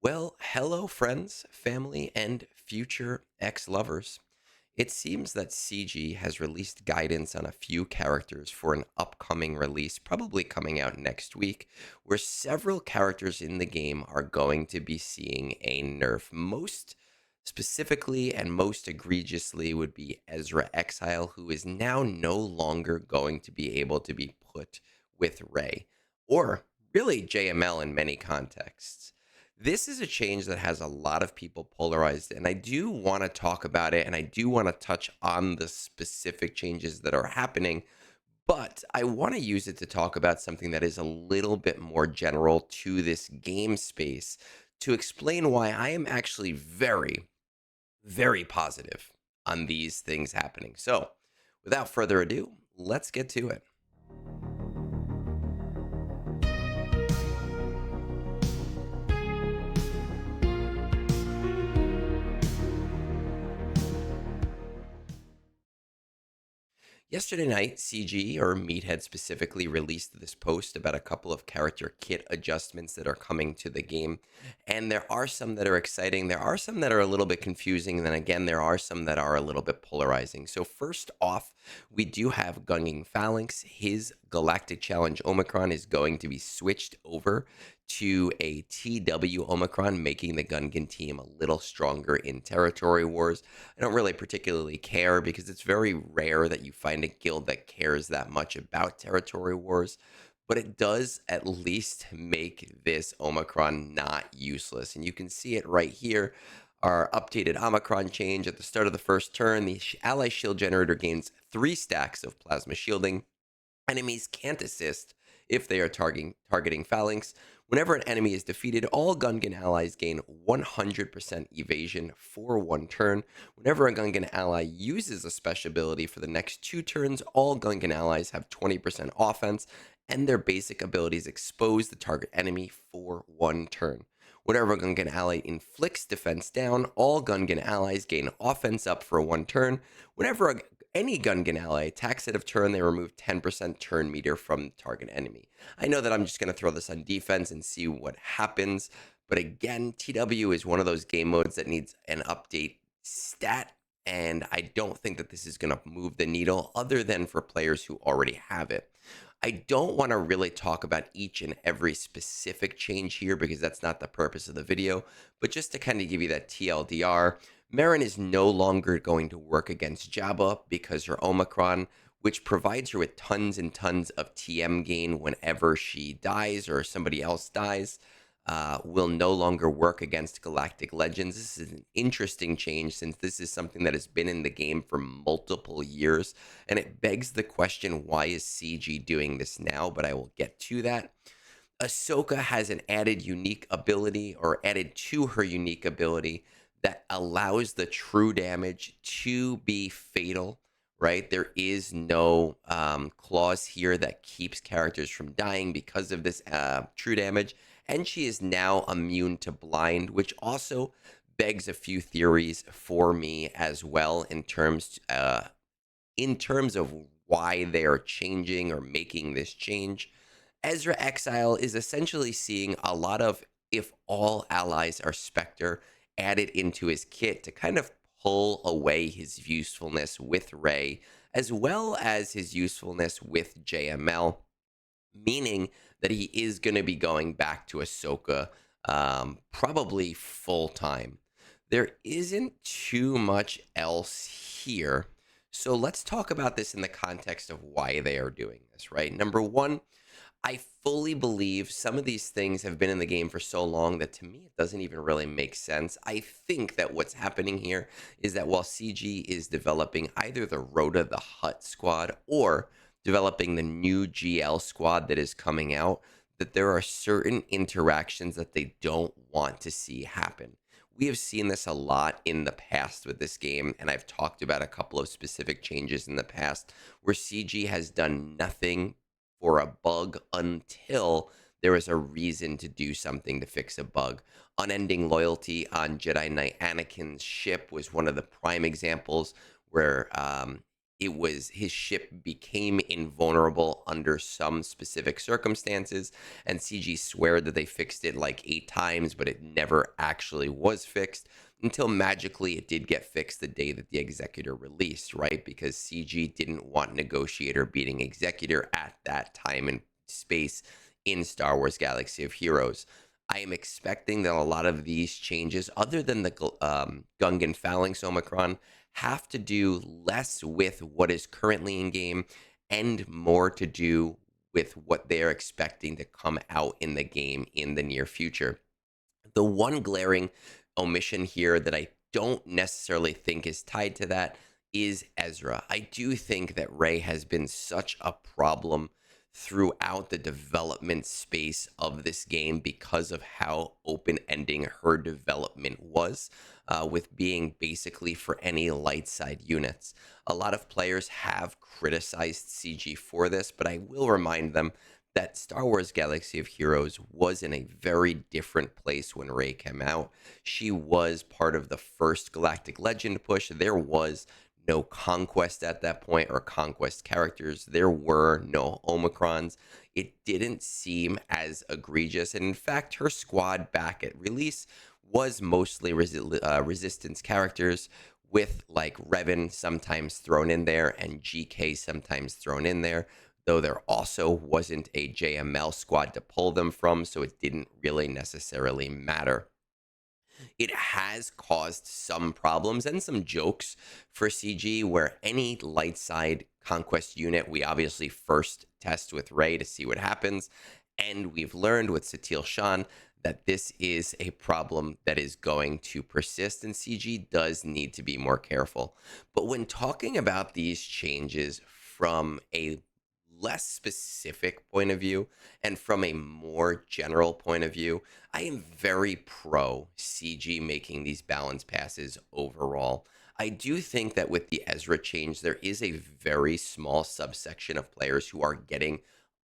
Well, hello, friends, family, and future ex lovers. It seems that CG has released guidance on a few characters for an upcoming release, probably coming out next week, where several characters in the game are going to be seeing a nerf. Most specifically and most egregiously would be Ezra Exile, who is now no longer going to be able to be put with Ray, or really JML in many contexts. This is a change that has a lot of people polarized, and I do want to talk about it, and I do want to touch on the specific changes that are happening, but I want to use it to talk about something that is a little bit more general to this game space to explain why I am actually very, very positive on these things happening. So, without further ado, let's get to it. Yesterday night, CG, or Meathead specifically, released this post about a couple of character kit adjustments that are coming to the game. And there are some that are exciting, there are some that are a little bit confusing, and then again, there are some that are a little bit polarizing. So, first off, we do have Gunging Phalanx. His Galactic Challenge Omicron is going to be switched over to a TW Omicron, making the Gungan team a little stronger in territory wars. I don't really particularly care because it's very rare that you find a guild that cares that much about territory wars, but it does at least make this Omicron not useless. And you can see it right here. Our updated Omicron change at the start of the first turn, the ally shield generator gains 3 stacks of plasma shielding. Enemies can't assist if they are targeting Phalanx. Whenever an enemy is defeated, all Gungan allies gain 100% evasion for 1 turn. Whenever a Gungan ally uses a special ability for the next 2 turns, all Gungan allies have 20% offense, and their basic abilities expose the target enemy for 1 turn. Whenever a Gungan ally inflicts defense down, all Gungan allies gain offense up for 1 turn. Whenever any Gungan ally attacks out of turn, they remove 10% turn meter from the target enemy. I know that I'm just going to throw this on defense and see what happens, but again, TW is one of those game modes that needs an update stat, and I don't think that this is going to move the needle other than for players who already have it. I don't want to really talk about each and every specific change here because that's not the purpose of the video, but just to kind of give you that TLDR, Marin is no longer going to work against Jabba because her Omicron, which provides her with tons and tons of TM gain whenever she dies or somebody else dies, will no longer work against Galactic Legends. This is an interesting change since this is something that has been in the game for multiple years, and it begs the question, why is CG doing this now? But I will get to that. Ahsoka has an added unique ability, or added to her unique ability, that allows the true damage to be fatal, right? There is no clause here that keeps characters from dying because of this true damage. And she is now immune to blind, which also begs a few theories for me as well in terms of why they are changing or making this change. Ezra Exile is essentially seeing a lot of if all allies are Spectre added into his kit to kind of pull away his usefulness with Rey, as well as his usefulness with JML, meaning that he is going to be going back to Ahsoka probably full time. There isn't too much else here. So let's talk about this in the context of why they are doing this, right? Number one, I fully believe some of these things have been in the game for so long that to me it doesn't even really make sense. I think that what's happening here is that while CG is developing either the Rhoda the Hutt squad or developing the new GL squad that is coming out, that there are certain interactions that they don't want to see happen. We have seen this a lot in the past with this game, and I've talked about a couple of specific changes in the past where CG has done nothing for a bug until there is a reason to do something to fix a bug. Unending loyalty on Jedi Knight Anakin's ship was one of the prime examples where his ship became invulnerable under some specific circumstances, and CG swear that they fixed it like 8 times, but it never actually was fixed until magically it did get fixed the day that the Executor released, right? Because CG didn't want Negotiator beating Executor at that time and space in Star Wars Galaxy of Heroes. I am expecting that a lot of these changes, other than the Gungan Phalanx Omicron, have to do less with what is currently in game and more to do with what they're expecting to come out in the game in the near future. The one glaring omission here that I don't necessarily think is tied to that is Ezra. I do think that Rey has been such a problem throughout the development space of this game because of how open ending her development was, with being basically for any light side units. A lot of players have criticized CG for this, but I will remind them that Star Wars Galaxy of Heroes was in a very different place when Rey came out. She was part of the first Galactic Legend push. There was no Conquest at that point, or Conquest characters. There were no Omicrons. It didn't seem as egregious. And in fact, her squad back at release was mostly Resistance characters, with like Revan sometimes thrown in there and GK sometimes thrown in there, though there also wasn't a JML squad to pull them from, so it didn't really necessarily matter. It has caused some problems and some jokes for CG, where any light side conquest unit, we obviously first test with Rey to see what happens. And we've learned with Satil Shan that this is a problem that is going to persist, and CG does need to be more careful. But when talking about these changes from a less specific point of view and from a more general point of view, I am very pro CG making these balance passes overall. I do think that with the Ezra change, there is a very small subsection of players who are getting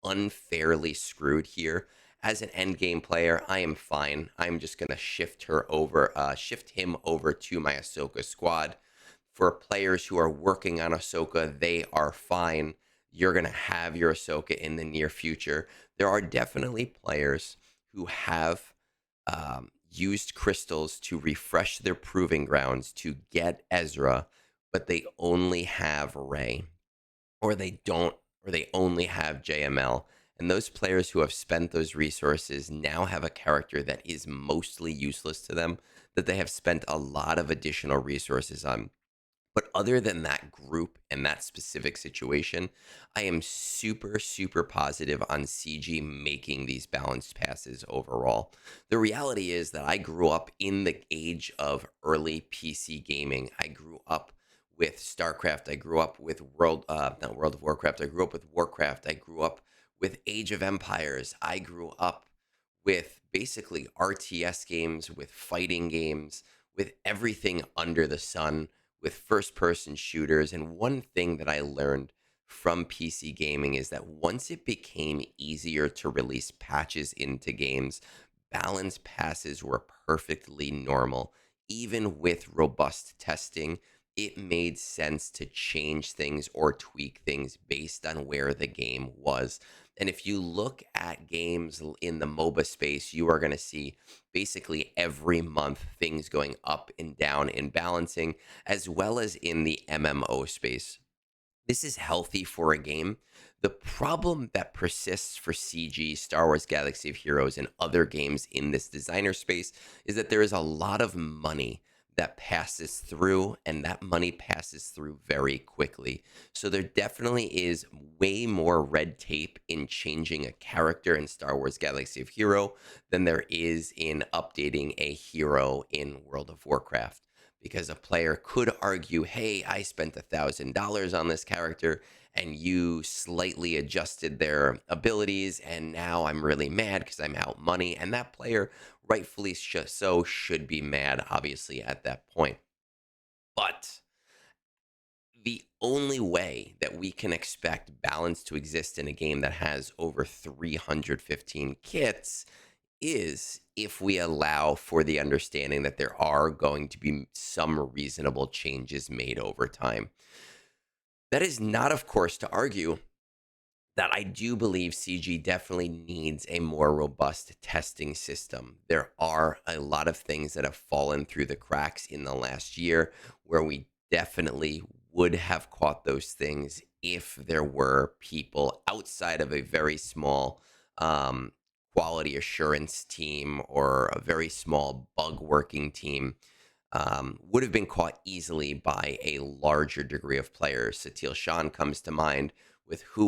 unfairly screwed here. As an end game player, I am fine. I'm just gonna shift him over to my Ahsoka squad. For players who are working on Ahsoka, they are fine. You're gonna have your Ahsoka in the near future. There are definitely players who have used crystals to refresh their proving grounds to get Ezra, but they only have Rey, or they don't, or they only have JML. And those players who have spent those resources now have a character that is mostly useless to them, that they have spent a lot of additional resources on. But other than that group and that specific situation, I am super, super positive on CG making these balanced passes overall. The reality is that I grew up in the age of early PC gaming. I grew up with StarCraft. I grew up with not World of Warcraft. I grew up with Warcraft. I grew up with Age of Empires. I grew up with basically RTS games, with fighting games, with everything under the sun, with first person shooters. And one thing that I learned from PC gaming is that once it became easier to release patches into games, balance passes were perfectly normal. Even with robust testing, it made sense to change things or tweak things based on where the game was. And if you look at games in the MOBA space, you are going to see basically every month things going up and down in balancing, as well as in the MMO space. This is healthy for a game. The problem that persists for CG, Star Wars Galaxy of Heroes, and other games in this designer space is that there is a lot of money that passes through, and that money passes through very quickly. So there definitely is way more red tape in changing a character in Star Wars Galaxy of Hero than there is in updating a hero in World of Warcraft. Because a player could argue, hey, I spent $1,000 on this character and you slightly adjusted their abilities, and now I'm really mad because I'm out money. And that player, rightfully so, should be mad, obviously, at that point. But the only way that we can expect balance to exist in a game that has over 315 kits is if we allow for the understanding that there are going to be some reasonable changes made over time. That is not, of course, to argue that I do believe CG definitely needs a more robust testing system. There are a lot of things that have fallen through the cracks in the last year where we definitely would have caught those things if there were people outside of a very small um, quality assurance team or a very small bug working team. Would have been caught easily by a larger degree of players. Satil Shan comes to mind with who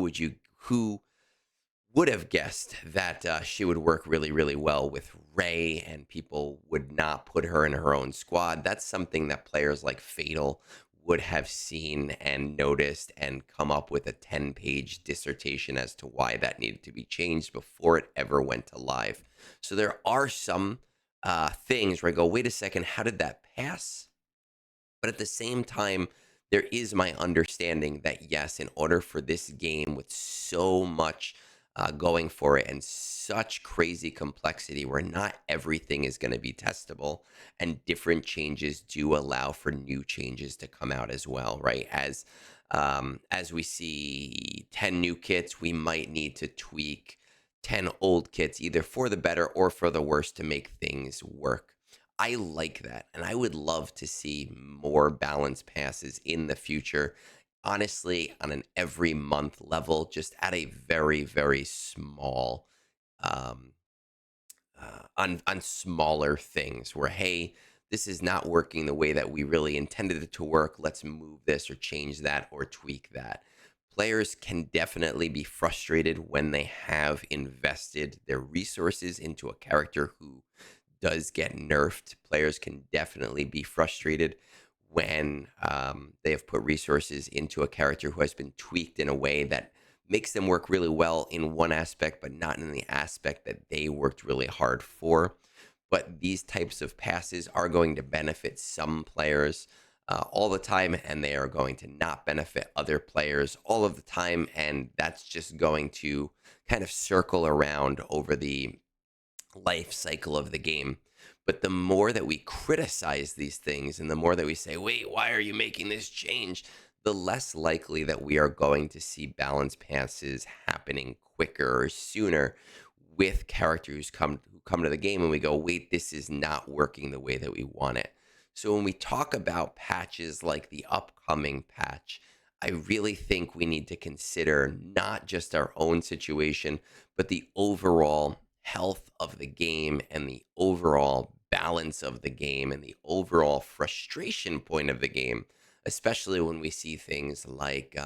would have guessed that she would work really, really well with Ray, and people would not put her in her own squad. That's something that players like Fatal would have seen and noticed and come up with a 10-page dissertation as to why that needed to be changed before it ever went to live. So there are some things where I go, wait a second, how did that pass? But at the same time, there is my understanding that yes, in order for this game with so much going for it and such crazy complexity where not everything is going to be testable, and different changes do allow for new changes to come out as well, right? As we see 10 new kits, we might need to tweak 10 old kits either for the better or for the worse to make things work. I like that. And I would love to see more balance passes in the future. Honestly, on an every month level, just at a very, very small, um, on smaller things where, hey, this is not working the way that we really intended it to work. Let's move this or change that or tweak that. Players can definitely be frustrated when they have invested their resources into a character who does get nerfed. Players can definitely be frustrated when they have put resources into a character who has been tweaked in a way that makes them work really well in one aspect, but not in the aspect that they worked really hard for. But these types of passes are going to benefit some players all the time, and they are going to not benefit other players all of the time. And that's just going to kind of circle around over the life cycle of the game. But the more that we criticize these things and the more that we say, wait, why are you making this change? The less likely that we are going to see balance passes happening quicker or sooner with characters who come to the game and we go, wait, this is not working the way that we want it. So when we talk about patches like the upcoming patch, I really think we need to consider not just our own situation, but the overall health of the game and the overall balance of the game and the overall frustration point of the game, especially when we see things like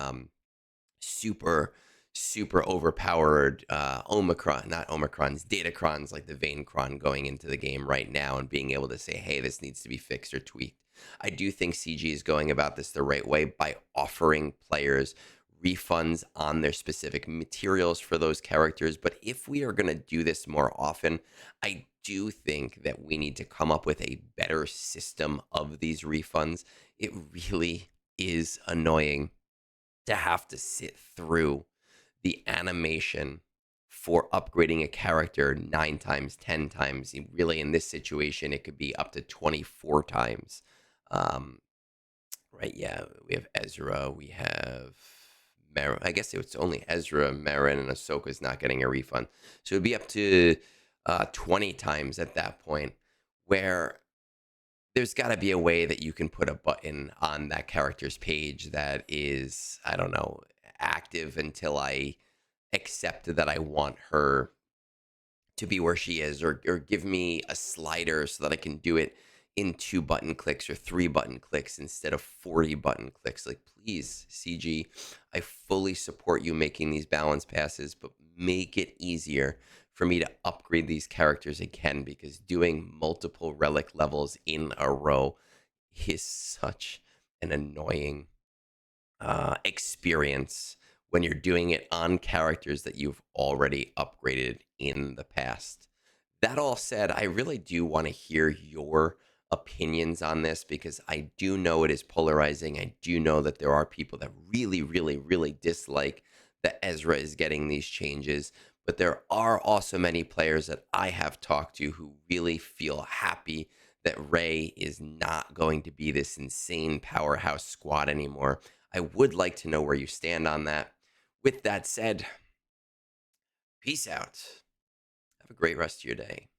super super overpowered omicron not omicrons datacrons like the veinecron going into the game right now and being able to say, hey, this needs to be fixed or tweaked. I do think CG is going about this the right way by offering players refunds on their specific materials for those characters. But if we are going to do this more often, I do think that we need to come up with a better system of these refunds. It really is annoying to have to sit through the animation for upgrading a character 9 times, 10 times. Really, in this situation, it could be up to 24 times. Um, right? Yeah, we have Ezra, we have Marin. I guess it's only Ezra, Marin, and Ahsoka's not getting a refund. So it'd be up to 20 times at that point, where there's got to be a way that you can put a button on that character's page that is, I don't know, active until I accept that I want her to be where she is, or give me a slider so that I can do it in 2 button clicks or 3 button clicks instead of 40 button clicks. Like, please, CG, I fully support you making these balance passes, but make it easier for me to upgrade these characters again, because doing multiple relic levels in a row is such an annoying experience when you're doing it on characters that you've already upgraded in the past. That all said, I really do want to hear your opinions on this, because I do know it is polarizing. I do know that there are people that really, really, really dislike that Ezra is getting these changes. But there are also many players that I have talked to who really feel happy that Ray is not going to be this insane powerhouse squad anymore. I would like to know where you stand on that. With that said, peace out. Have a great rest of your day.